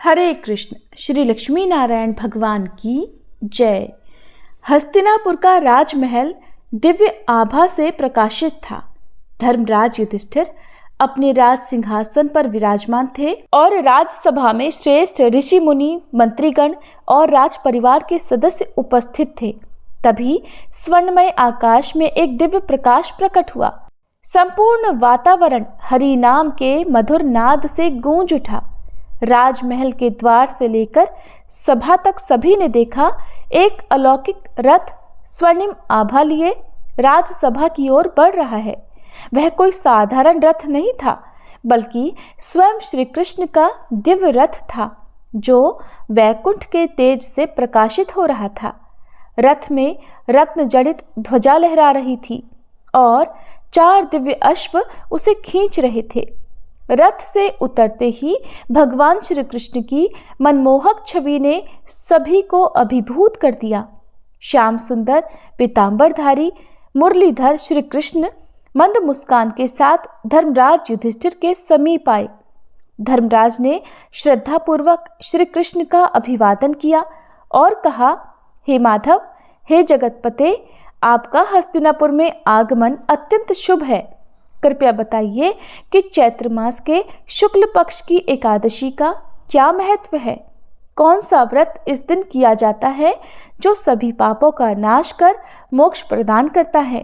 हरे कृष्ण। श्री लक्ष्मी नारायण भगवान की जय। हस्तिनापुर का राजमहल दिव्य आभा से प्रकाशित था। धर्मराज युधिष्ठिर अपने राज सिंहासन पर विराजमान थे और राजसभा में श्रेष्ठ ऋषि मुनि, मंत्रीगण और राज परिवार के सदस्य उपस्थित थे। तभी स्वर्णमय आकाश में एक दिव्य प्रकाश प्रकट हुआ। संपूर्ण वातावरण हरि नाम के मधुर नाद से गूंज उठा। राजमहल के द्वार से लेकर सभा तक सभी ने देखा, एक अलौकिक रथ स्वर्णिम आभा लिए राजसभा की ओर बढ़ रहा है। वह कोई साधारण रथ नहीं था, बल्कि स्वयं श्री कृष्ण का दिव्य रथ था, जो वैकुंठ के तेज से प्रकाशित हो रहा था। रथ में रत्न जड़ित ध्वजा लहरा रही थी और 4 दिव्य अश्व उसे खींच रहे थे। रथ से उतरते ही भगवान श्री कृष्ण की मनमोहक छवि ने सभी को अभिभूत कर दिया। श्याम सुंदर पीतांबरधारी मुरलीधर श्री कृष्ण मंद मुस्कान के साथ धर्मराज युधिष्ठिर के समीप आए। धर्मराज ने श्रद्धापूर्वक श्री कृष्ण का अभिवादन किया और कहा, हे माधव, हे जगतपते, आपका हस्तिनापुर में आगमन अत्यंत शुभ है। कृपया बताइए कि चैत्र मास के शुक्ल पक्ष की एकादशी का क्या महत्व है? कौन सा व्रत इस दिन किया जाता है जो सभी पापों का नाश कर मोक्ष प्रदान करता है?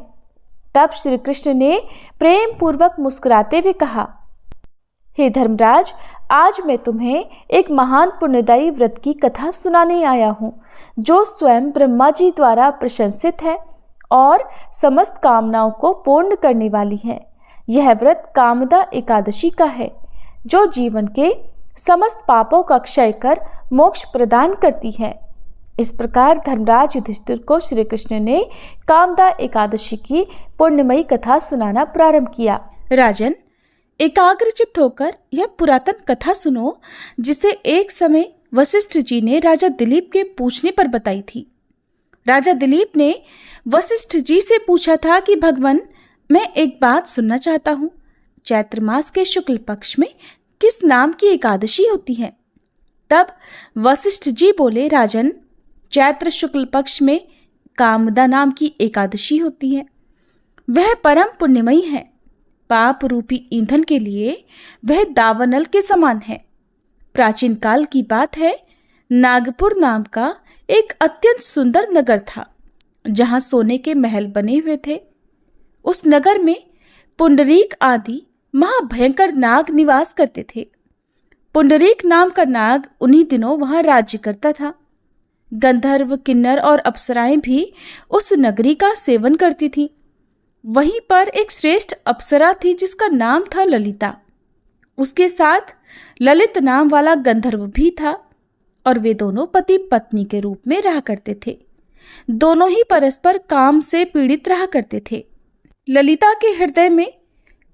तब श्री कृष्ण ने प्रेम पूर्वक मुस्कुराते हुए कहा, हे धर्मराज, आज मैं तुम्हें एक महान पुण्यदायी व्रत की कथा सुनाने आया हूँ, जो स्वयं ब्रह्मा जी द्वारा प्रशंसित है और समस्त कामनाओं को पूर्ण करने वाली है। यह व्रत कामदा एकादशी का है, जो जीवन के समस्त पापों का क्षय कर मोक्ष प्रदान करती है। इस प्रकार धर्मराज युधिष्ठिर को श्री कृष्ण ने कामदा एकादशी की पुण्यमयी कथा सुनाना प्रारंभ किया। राजन, एकाग्रचित्त होकर यह पुरातन कथा सुनो, जिसे एक समय वशिष्ठ जी ने राजा दिलीप के पूछने पर बताई थी। राजा दिलीप ने वशिष्ठ जी से पूछा था कि भगवान, मैं एक बात सुनना चाहता हूँ। चैत्र मास के शुक्ल पक्ष में किस नाम की एकादशी होती है? तब वशिष्ठ जी बोले, राजन, चैत्र शुक्ल पक्ष में कामदा नाम की एकादशी होती है। वह परम पुण्यमयी है। पाप रूपी ईंधन के लिए वह दावानल के समान है। प्राचीन काल की बात है, नागपुर नाम का एक अत्यंत सुंदर नगर था, जहां सोने के महल बने हुए थे। उस नगर में पुंडरीक आदि महाभयंकर नाग निवास करते थे। पुंडरीक नाम का नाग उन्हीं दिनों वहां राज्य करता था। गंधर्व, किन्नर और अप्सराएं भी उस नगरी का सेवन करती थीं। वहीं पर एक श्रेष्ठ अप्सरा थी जिसका नाम था ललिता। उसके साथ ललित नाम वाला गंधर्व भी था और वे दोनों पति पत्नी के रूप में रहा करते थे। दोनों ही परस्पर काम से पीड़ित रहा करते थे। ललिता के हृदय में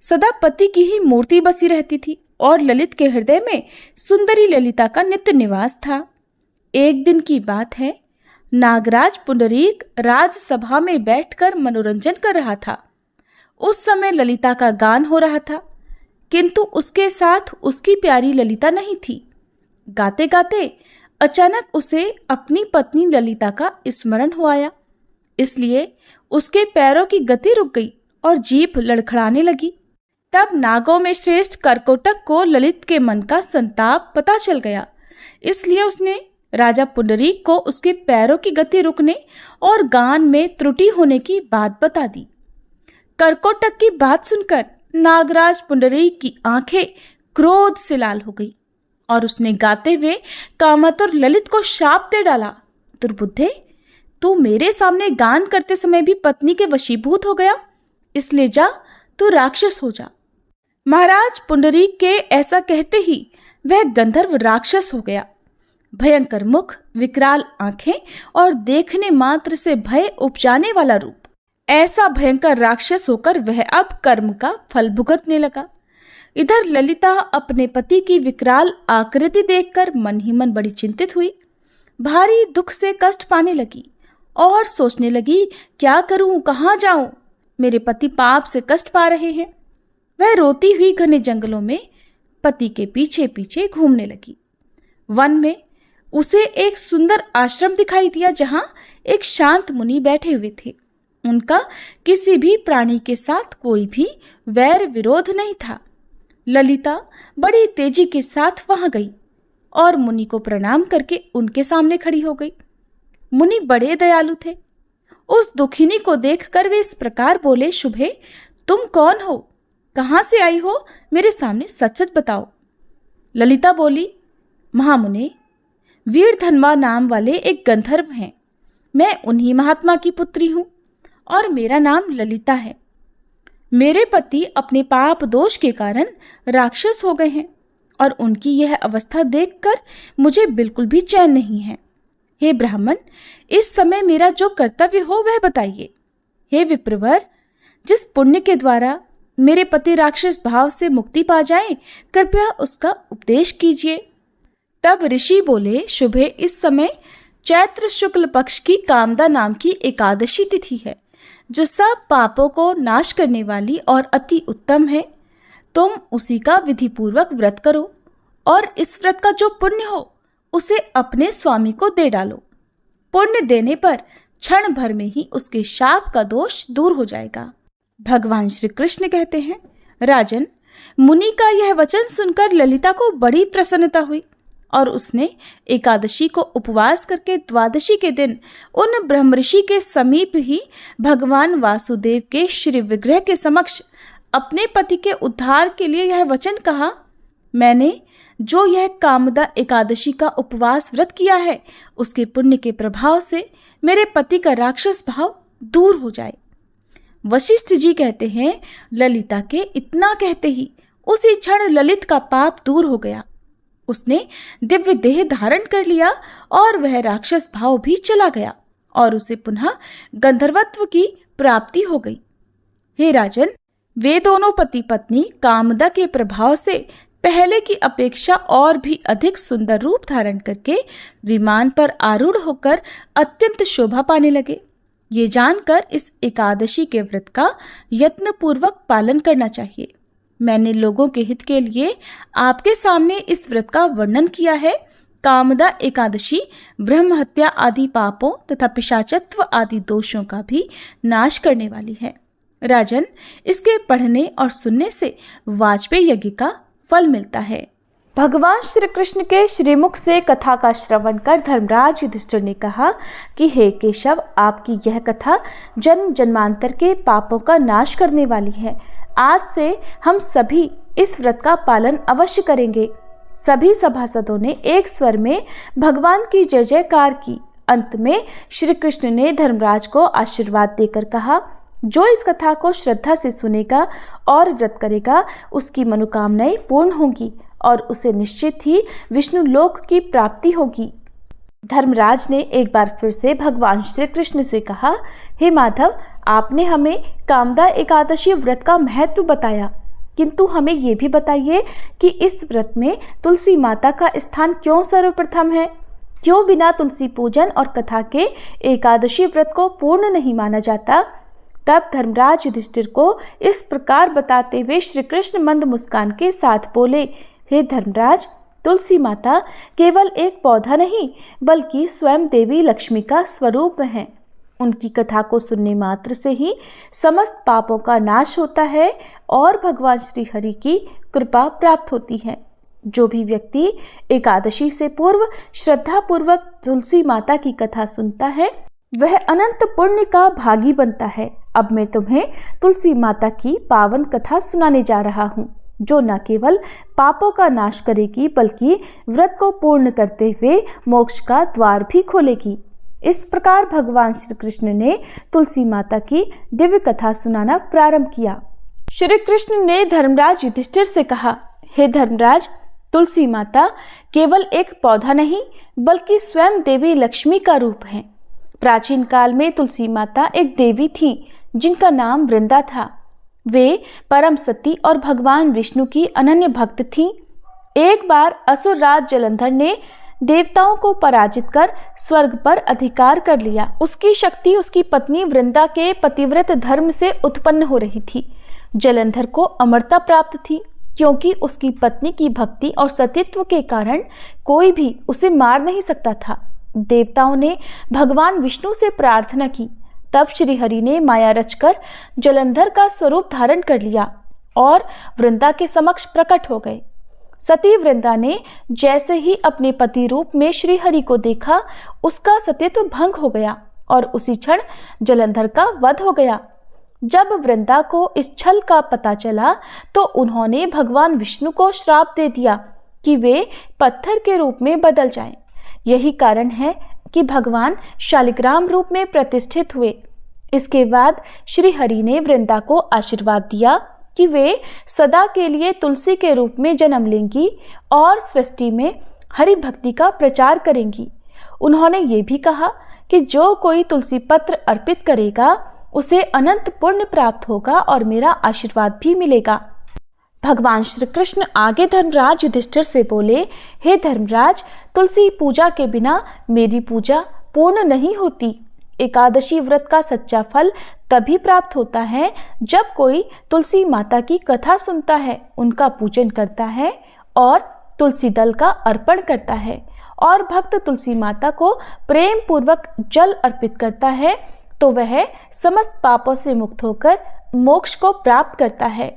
सदा पति की ही मूर्ति बसी रहती थी और ललित के हृदय में सुंदरी ललिता का नित्य निवास था। एक दिन की बात है, नागराज पुंडरीक राजसभा में बैठकर मनोरंजन कर रहा था। उस समय ललिता का गान हो रहा था, किंतु उसके साथ उसकी प्यारी ललिता नहीं थी। गाते गाते अचानक उसे अपनी पत्नी ललिता का स्मरण हो आया। इसलिए उसके पैरों की गति रुक गई और जीभ लड़खड़ाने लगी। तब नागों में श्रेष्ठ करकोटक को ललित के मन का संताप पता चल गया। इसलिए उसने राजा पुंडरीक को उसके पैरों की गति रुकने और गान में त्रुटि होने की बात बता दी। करकोटक की बात सुनकर नागराज पुंडरीक की आंखें क्रोध से लाल हो गई और उसने गाते हुए कामतुर ललित को शाप दे डाला, दुर्बुद्धे, तू मेरे सामने गान करते समय भी पत्नी के वशीभूत हो गया, इसलिए जा, तू राक्षस हो जा। महाराज पुंडरीक के ऐसा कहते ही वह गंधर्व राक्षस हो गया। भयंकर मुख, विकराल आंखें और देखने मात्र से भय उपजाने वाला रूप। ऐसा भयंकर राक्षस होकर वह अब कर्म का फल भुगतने लगा। इधर ललिता अपने पति की विकराल आकृति देखकर मन ही मन बड़ी चिंतित हुई। भारी दुख से कष्ट पाने लगी और सोचने लगी, क्या करूं, कहाँ जाऊं? मेरे पति पाप से कष्ट पा रहे हैं। वह रोती हुई घने जंगलों में पति के पीछे पीछे घूमने लगी। वन में उसे एक सुंदर आश्रम दिखाई दिया जहां एक शांत मुनि बैठे हुए थे। उनका किसी भी प्राणी के साथ कोई भी वैर विरोध नहीं था। ललिता बड़ी तेजी के साथ वहां गई और मुनि को प्रणाम करके उनके सामने खड़ी हो गई। मुनि बड़े दयालु थे। उस दुखिनी को देखकर वे इस प्रकार बोले, शुभे, तुम कौन हो? कहाँ से आई हो? मेरे सामने सच सच बताओ। ललिता बोली, महामुने, वीरधन्वा नाम वाले एक गंधर्व हैं। मैं उन्हीं महात्मा की पुत्री हूँ और मेरा नाम ललिता है। मेरे पति अपने पाप दोष के कारण राक्षस हो गए हैं और उनकी यह अवस्था देखकर मुझे बिल्कुल भी चैन नहीं है। हे ब्राह्मण, इस समय मेरा जो कर्तव्य हो वह बताइए। हे विप्रवर, जिस पुण्य के द्वारा मेरे पति राक्षस भाव से मुक्ति पा जाएं, कृपया उसका उपदेश कीजिए। तब ऋषि बोले, शुभे, इस समय चैत्र शुक्ल पक्ष की कामदा नाम की एकादशी तिथि है, जो सब पापों को नाश करने वाली और अति उत्तम है। तुम उसी का विधिपूर्वक व्रत करो और इस व्रत का जो पुण्य हो उसे अपने स्वामी को दे डालो। पुण्य देने पर क्षण भर में ही उसके शाप का दोष दूर हो जाएगा। भगवान श्री कृष्ण कहते हैं, राजन, मुनि का यह वचन सुनकर ललिता को बड़ी प्रसन्नता हुई और उसने एकादशी को उपवास करके द्वादशी के दिन उन ब्रह्मऋषि के समीप ही भगवान वासुदेव के श्री विग्रह के समक्ष अपने पति के उद्धार के लिए यह वचन कहा, मैंने जो यह कामदा एकादशी का उपवास व्रत किया है उसके पुण्य के प्रभाव से मेरे पति का राक्षस भाव दूर हो जाए। वशिष्ठ जी कहते हैं, ललिता के इतना कहते ही उसी क्षण ललित का पाप दूर हो गया। उसने दिव्य देह धारण कर लिया और वह राक्षस भाव भी चला गया और उसे पुनः गंधर्वत्व की प्राप्ति हो गई। हे राजन, वे दोनों पति पत्नी कामदा के प्रभाव से पहले की अपेक्षा और भी अधिक सुंदर रूप धारण करके विमान पर आरूढ़ होकर अत्यंत शोभा पाने लगे। ये जानकर इस एकादशी के व्रत का यत्नपूर्वक पालन करना चाहिए। मैंने लोगों के हित के लिए आपके सामने इस व्रत का वर्णन किया है। कामदा एकादशी ब्रह्म हत्या आदि पापों तथा पिशाचत्व आदि दोषों का भी नाश करने वाली है। राजन, इसके पढ़ने और सुनने से वाजपेयी यज्ञ का फल मिलता है। भगवान श्री कृष्ण के श्रीमुख से कथा का श्रवण कर धर्मराज युधिष्ठिर ने कहा कि हे केशव, आपकी यह कथा जन्म जन्मांतर के पापों का नाश करने वाली है। आज से हम सभी इस व्रत का पालन अवश्य करेंगे। सभी सभासदों ने एक स्वर में भगवान की जय जयकार की। अंत में श्री कृष्ण ने धर्मराज को आशीर्वाद देकर कहा, जो इस कथा को श्रद्धा से सुनेगा और व्रत करेगा उसकी मनोकामनाएं पूर्ण होंगी और उसे निश्चित ही विष्णु लोक की प्राप्ति होगी। धर्मराज ने एक बार फिर से भगवान श्री कृष्ण से कहा, हे माधव, आपने हमें कामदा एकादशी व्रत का महत्व बताया, किंतु हमें ये भी बताइए कि इस व्रत में तुलसी माता का स्थान क्यों सर्वप्रथम है? क्यों बिना तुलसी पूजन और कथा के एकादशी व्रत को पूर्ण नहीं माना जाता? तब धर्मराज युधिष्ठिर को इस प्रकार बताते हुए श्री कृष्ण मंद मुस्कान के साथ बोले, हे धर्मराज, तुलसी माता केवल एक पौधा नहीं बल्कि स्वयं देवी लक्ष्मी का स्वरूप है। उनकी कथा को सुनने मात्र से ही समस्त पापों का नाश होता है और भगवान श्री हरि की कृपा प्राप्त होती है। जो भी व्यक्ति एकादशी से पूर्व श्रद्धा पूर्वक तुलसी माता की कथा सुनता है वह अनंत पुण्य का भागी बनता है। अब मैं तुम्हें तुलसी माता की पावन कथा सुनाने जा रहा हूँ, जो न केवल पापों का नाश करेगी बल्कि व्रत को पूर्ण करते हुए मोक्ष का द्वार भी खोलेगी। इस प्रकार भगवान श्री कृष्ण ने तुलसी माता की दिव्य कथा सुनाना प्रारंभ किया। श्री कृष्ण ने धर्मराज युधिष्ठिर से कहा, हे धर्मराज, तुलसी माता केवल एक पौधा नहीं बल्कि स्वयं देवी लक्ष्मी का रूप है। प्राचीन काल में तुलसी माता एक देवी थी जिनका नाम वृंदा था। वे परम सती और भगवान विष्णु की अनन्य भक्त थीं। एक बार असुर राज जलंधर ने देवताओं को पराजित कर स्वर्ग पर अधिकार कर लिया। उसकी शक्ति उसकी पत्नी वृंदा के पतिव्रत धर्म से उत्पन्न हो रही थी। जलंधर को अमरता प्राप्त थी क्योंकि उसकी पत्नी की भक्ति और सतीत्व के कारण कोई भी उसे मार नहीं सकता था। देवताओं ने भगवान विष्णु से प्रार्थना की। तब श्री हरि ने माया रचकर जलंधर का स्वरूप धारण कर लिया और वृंदा के समक्ष प्रकट हो गए। सती वृंदा ने जैसे ही अपने पति रूप में श्री हरि को देखा, उसका सतीत्व भंग हो गया और उसी क्षण जलंधर का वध हो गया। जब वृंदा को इस छल का पता चला तो उन्होंने भगवान विष्णु को श्राप दे दिया कि वे पत्थर के रूप में बदल जाएं। यही कारण है कि भगवान शालिग्राम रूप में प्रतिष्ठित हुए। इसके बाद श्री हरि ने वृंदा को आशीर्वाद दिया कि वे सदा के लिए तुलसी के रूप में जन्म लेंगी और सृष्टि में हरि भक्ति का प्रचार करेंगी। उन्होंने ये भी कहा कि जो कोई तुलसी पत्र अर्पित करेगा उसे अनंत पुण्य प्राप्त होगा और मेरा आशीर्वाद भी मिलेगा। भगवान श्री कृष्ण आगे धर्मराज युधिष्ठिर से बोले, हे धर्मराज, तुलसी पूजा के बिना मेरी पूजा पूर्ण नहीं होती। एकादशी व्रत का सच्चा फल तभी प्राप्त होता है जब कोई तुलसी माता की कथा सुनता है, उनका पूजन करता है और तुलसी दल का अर्पण करता है और भक्त तुलसी माता को प्रेम पूर्वक जल अर्पित करता है तो वह समस्त पापों से मुक्त होकर मोक्ष को प्राप्त करता है।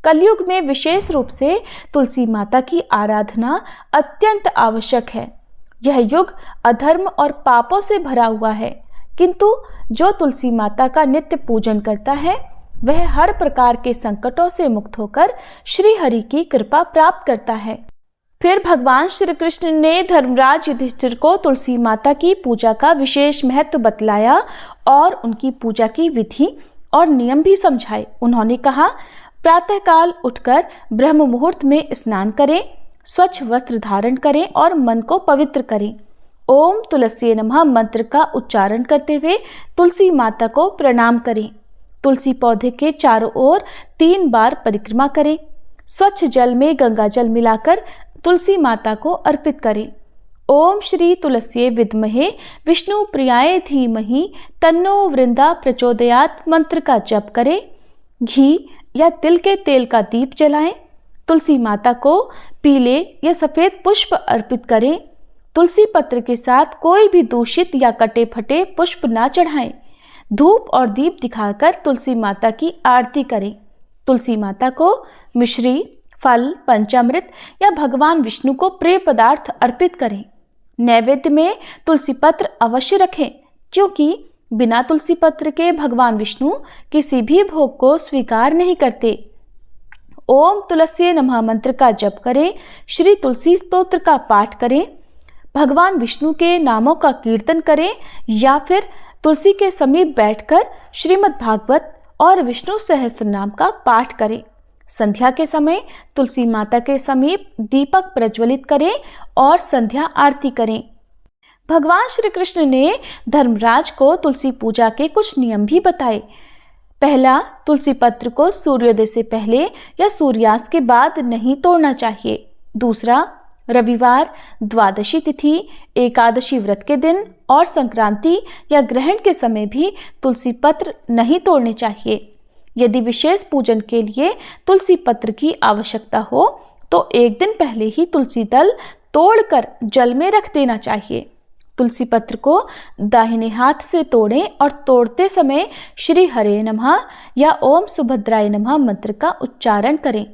कलयुग में विशेष रूप से तुलसी माता की आराधना अत्यंत आवश्यक है। यह युग अधर्म और पापों से भरा हुआ है, किंतु जो तुलसी माता का नित्य पूजन करता है वह हर प्रकार के संकटों से मुक्त होकर श्री हरि की कृपा प्राप्त करता है। फिर भगवान श्री कृष्ण ने धर्मराज युधिष्ठिर को तुलसी माता की पूजा का विशेष महत्व बतलाया और उनकी पूजा की विधि और नियम भी समझाए। उन्होंने कहा, प्रातःकाल उठकर ब्रह्म मुहूर्त में स्नान करें, स्वच्छ वस्त्र धारण करें और मन को पवित्र करें। ओम तुलसी नमः मंत्र का उच्चारण करते हुए तुलसी माता को प्रणाम करें। तुलसी पौधे के चारों ओर 3 बार परिक्रमा करें। स्वच्छ जल में गंगा जल मिलाकर तुलसी माता को अर्पित करें। ओम श्री तुलसी विद्महे विष्णु प्रियाय धीमहि तन्नो वृंदा प्रचोदयात् मंत्र का जप करें। घी या तिल के तेल का दीप जलाएं। तुलसी माता को पीले या सफेद पुष्प अर्पित करें। तुलसी पत्र के साथ कोई भी दूषित या कटे फटे पुष्प ना चढ़ाएं। धूप और दीप दिखाकर तुलसी माता की आरती करें। तुलसी माता को मिश्री, फल, पंचामृत या भगवान विष्णु को प्रिय पदार्थ अर्पित करें। नैवेद्य में तुलसी पत्र अवश्य रखें, क्योंकि बिना तुलसी पत्र के भगवान विष्णु किसी भी भोग को स्वीकार नहीं करते। ओम तुलसी नमः मंत्र का जप करें। श्री तुलसी स्तोत्र का पाठ करें। भगवान विष्णु के नामों का कीर्तन करें या फिर तुलसी के समीप बैठकर श्रीमद् भागवत और विष्णु सहस्त्र नाम का पाठ करें। संध्या के समय तुलसी माता के समीप दीपक प्रज्वलित करें और संध्या आरती करें। भगवान श्री कृष्ण ने धर्मराज को तुलसी पूजा के कुछ नियम भी बताए। पहला, तुलसी पत्र को सूर्योदय से पहले या सूर्यास्त के बाद नहीं तोड़ना चाहिए। दूसरा, रविवार, द्वादशी तिथि, एकादशी व्रत के दिन और संक्रांति या ग्रहण के समय भी तुलसी पत्र नहीं तोड़ने चाहिए। यदि विशेष पूजन के लिए तुलसी पत्र की आवश्यकता हो तो एक दिन पहले ही तुलसी दल तोड़कर जल में रख देना चाहिए। तुलसी पत्र को दाहिने हाथ से तोड़ें और तोड़ते समय श्री हरे नमः या ओम सुभद्राय नमः मंत्र का उच्चारण करें।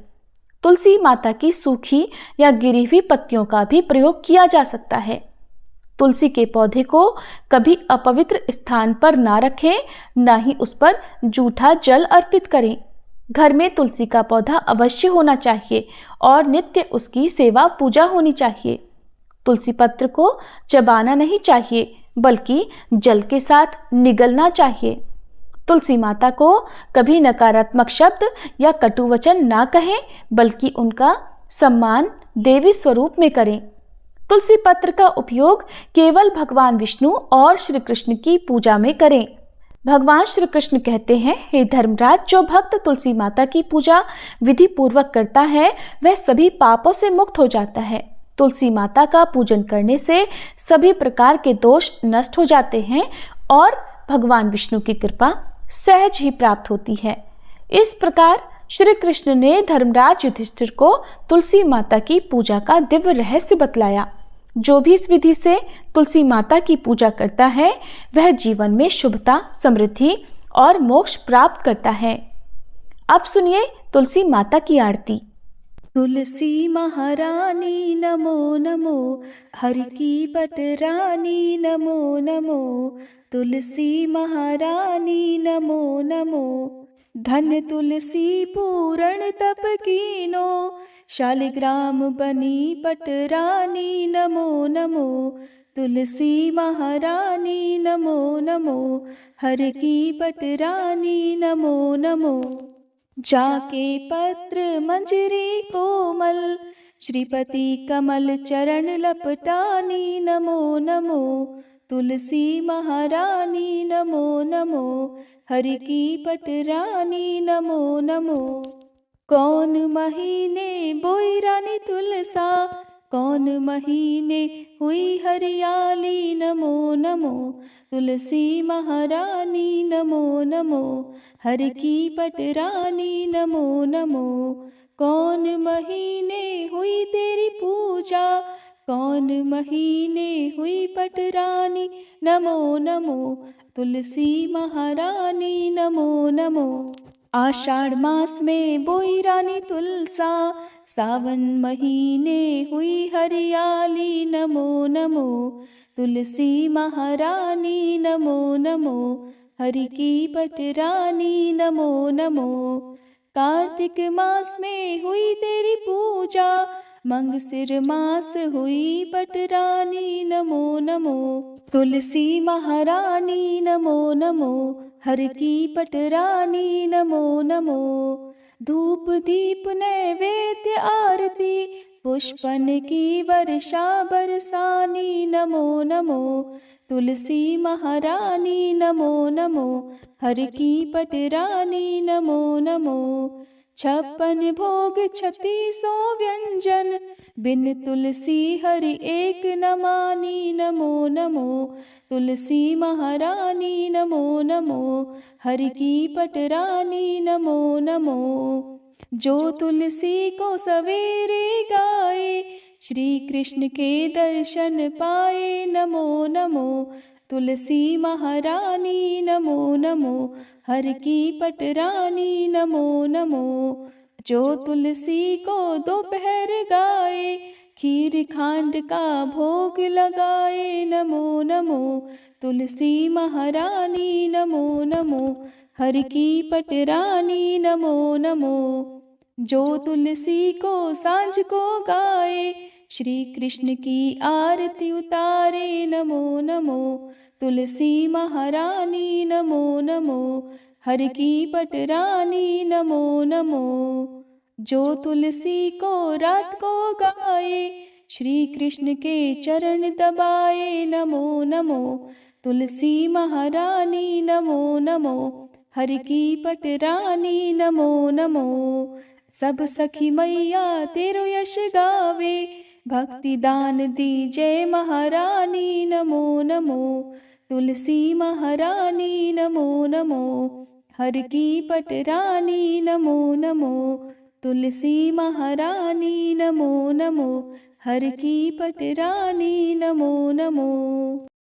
तुलसी माता की सूखी या गिरी हुई पत्तियों का भी प्रयोग किया जा सकता है। तुलसी के पौधे को कभी अपवित्र स्थान पर ना रखें, ना ही उस पर जूठा जल अर्पित करें। घर में तुलसी का पौधा अवश्य होना चाहिए और नित्य उसकी सेवा पूजा होनी चाहिए। तुलसी पत्र को चबाना नहीं चाहिए, बल्कि जल के साथ निगलना चाहिए। तुलसी माता को कभी नकारात्मक शब्द या कटु वचन ना कहें, बल्कि उनका सम्मान देवी स्वरूप में करें। तुलसी पत्र का उपयोग केवल भगवान विष्णु और श्री कृष्ण की पूजा में करें। भगवान श्री कृष्ण कहते हैं, हे धर्मराज, जो भक्त तुलसी माता की पूजा विधि पूर्वक करता है वह सभी पापों से मुक्त हो जाता है। तुलसी माता का पूजन करने से सभी प्रकार के दोष नष्ट हो जाते हैं और भगवान विष्णु की कृपा सहज ही प्राप्त होती है। इस प्रकार श्री कृष्ण ने धर्मराज युधिष्ठिर को तुलसी माता की पूजा का दिव्य रहस्य बतलाया। जो भी इस विधि से तुलसी माता की पूजा करता है वह जीवन में शुभता, समृद्धि और मोक्ष प्राप्त करता है। अब सुनिए तुलसी माता की आरती। तुलसी महारानी नमो नमो, हरि की पटरानी नमो नमो। तुलसी महारानी नमो नमो, धन तुलसी पूरण तप कीनो, शालिग्राम बनी पटरानी नमो नमो। तुलसी महारानी नमो नमो, हरि की पटरानी नमो नमो। जाके पत्र मंजरी कोमल, श्रीपति कमल चरण लपटानी नमो नमो। तुलसी महारानी नमो नमो, हरि की पटरानी नमो नमो। कौन महीने बोई रानी तुलसा, कौन महीने हुई हरियाली नमो नमो। तुलसी महारानी नमो नमो, हरि की पटरानी नमो नमो। कौन महीने हुई तेरी पूजा, कौन महीने हुई पटरानी नमो नमो। तुलसी महारानी नमो नमो। आषाढ़ मास में बोई रानी तुलसा, सावन महीने हुई हरियाली नमो नमो। तुलसी महारानी नमो नमो, हरि की पटरानी नमो नमो। कार्तिक मास में हुई तेरी पूजा, मंगसिर मास हुई पटरानी नमो नमो। तुलसी महारानी नमो नमो, हरि की पटरानी नमो नमो। धूप दीप नैवेद्य आरती, पुष्पन की वर्षा बरसानी नमो नमो। तुलसी महारानी नमो नमो, हरि की पटरानी नमो नमो। 56 भोग 36 व्यंजन, बिन तुलसी हरि एक न मानी नमो नमो। तुलसी महारानी नमो नमो, हरि की पटरानी नमो नमो। जो तुलसी को सवेरे गाए, श्री कृष्ण के दर्शन पाए नमो नमो। तुलसी महारानी नमो नमो, हरि की पटरानी नमो नमो। जो तुलसी को दोपहर गाए, खीर खांड का भोग लगाए नमो नमो। तुलसी महारानी नमो नमो, हरि की पटरानी नमो नमो। जो तुलसी को सांझ को गाए, श्री कृष्ण की आरती उतारे नमो नमो। तुलसी महारानी नमो नमो, हरि की पटरानी नमो नमो। जो तुलसी को रात को गाए, श्री कृष्ण के चरण दबाए नमो नमो। तुलसी महारानी नमो नमो, हरि की पटरानी नमो नमो। सब सखी मैया तेरो यश गावे, भक्ति दान दी जय महारानी नमो नमो। तुलसी महारानी नमो नमो, हरि की पटरानी नमो नमो। तुलसी महारानी नमो नमो, हरि की पटरानी नमो नमो।